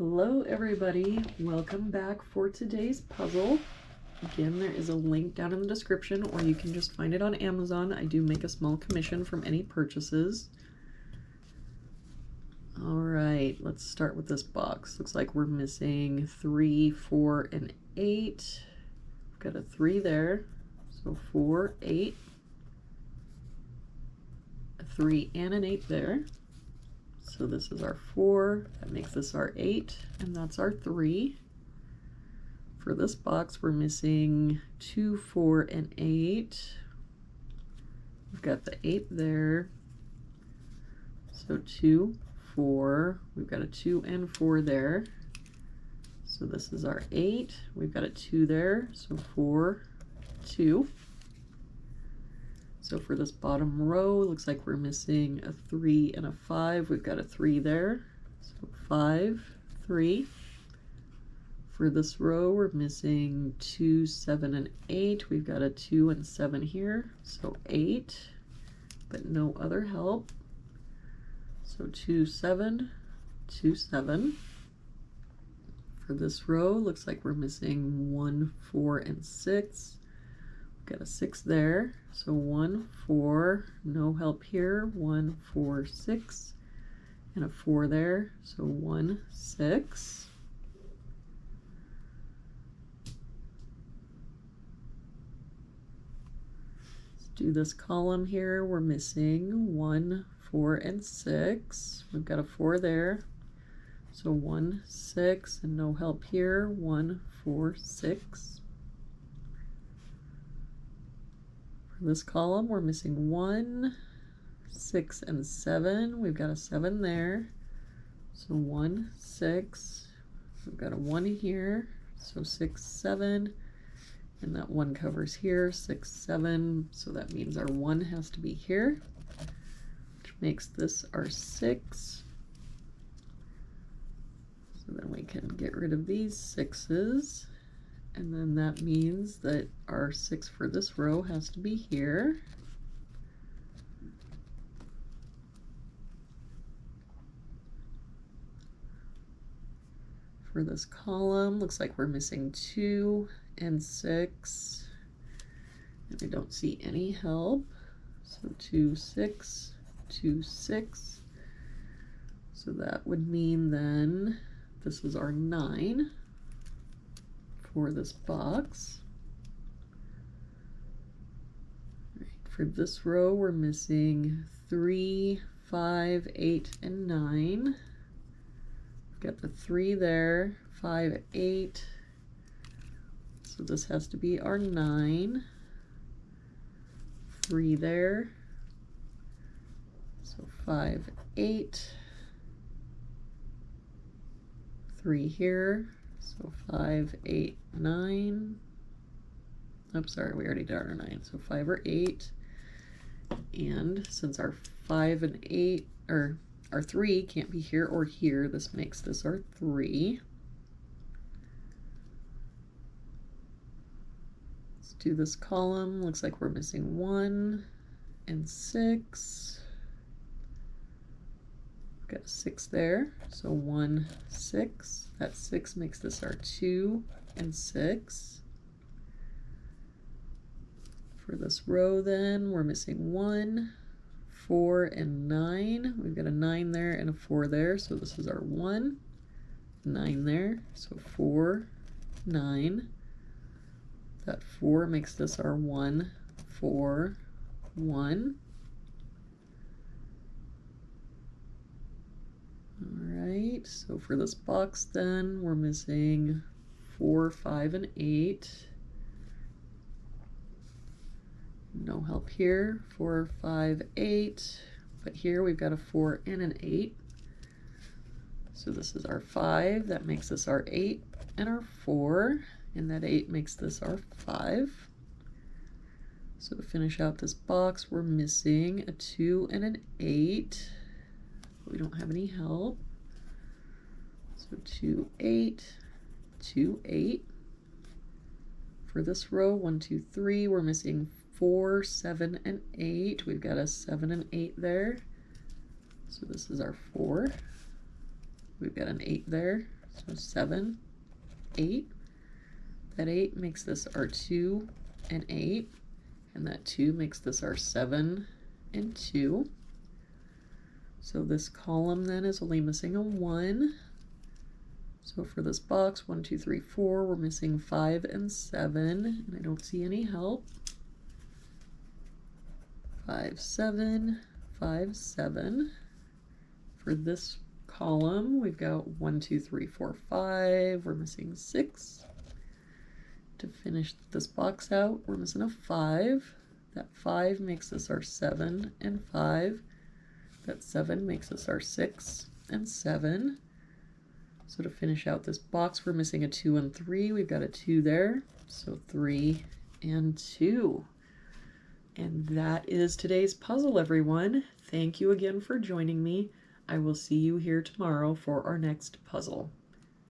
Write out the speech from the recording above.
Hello everybody, welcome back for today's puzzle. Again, there is a link down in the description, or you can just find it on Amazon. I do make a small commission from any purchases. Alright, let's start with this box. Looks like we're missing 3, 4, and 8. We've got a 3 there, so 4, 8. A 3 and an 8 there. So this is our 4, that makes this our 8, and that's our 3. For this box, we're missing 2, 4, and 8. We've got the 8 there. So 2, 4. We've got a 2 and 4 there. So this is our 8. We've got a 2 there. So 4, 2. So for this bottom row, it looks like we're missing a 3 and a 5. We've got a 3 there. So 5, 3. For this row, we're missing 2, 7, and 8. We've got a 2 and 7 here. So 8, but no other help. So 2, 7, 2, 7. For this row, looks like we're missing 1, 4, and 6. Got a 6 there, so 1, 4, no help here, 1, 4, 6, and a 4 there, so 1, 6. Let's do this column here. We're missing 1, 4, and 6. We've got a 4 there, so 1, 6, and no help here, 1, 4, 6. This column, we're missing 1, 6, and 7. We've got a 7 there. So 1, 6. We've got a 1 here. So 6, 7. And that 1 covers here. 6, 7. So that means our 1 has to be here, which makes this our 6. So then we can get rid of these 6s. And then that means that our 6 for this row has to be here. For this column, looks like we're missing 2 and 6. And I don't see any help. So 2, 6, 2, 6. So that would mean then this is our 9. For this box. Right, for this row, we're missing 3, 5, 8, and 9. We've got the 3 there, 5, 8. So this has to be our 9. 3 there. So 5, 8. 3 here. So 5, 8, 9. I'm sorry, we already did our 9. So 5 or 8. And since our 5 and 8, or our 3 can't be here or here, this makes this our 3. Let's do this column. Looks like we're missing 1 and 6. Got a 6 there, so 1, 6. That 6 makes this our 2 and 6. For this row then, we're missing 1, 4, and 9. We've got a 9 there and a 4 there, so this is our 1, 9 there, so 4, 9. That 4 makes this our 1, 4, 1. Alright, so for this box then, we're missing 4, 5, and 8. No help here. 4, 5, 8. But here we've got a 4 and an 8. So this is our 5. That makes this our 8 and our 4. And that 8 makes this our 5. So to finish out this box, we're missing a 2 and an 8. We don't have any help. So 2, 8, 2, 8. For this row, 1, 2, 3, we're missing 4, 7, and 8. We've got a 7 and 8 there. So this is our 4. We've got an 8 there. So 7, 8. That 8 makes this our 2 and 8. And that 2 makes this our 7 and 2. So this column then is only missing a 1. So for this box, 1, 2, 3, 4, we're missing 5 and 7, and I don't see any help. 5, 7, 5, 7. For this column, we've got 1, 2, 3, 4, 5. We're missing 6. To finish this box out, we're missing a 5. That 5 makes this our 7 and 5. That 7 makes us our 6 and 7. So to finish out this box, we're missing a 2 and 3. We've got a 2 there. So 3 and 2. And that is today's puzzle, everyone. Thank you again for joining me. I will see you here tomorrow for our next puzzle.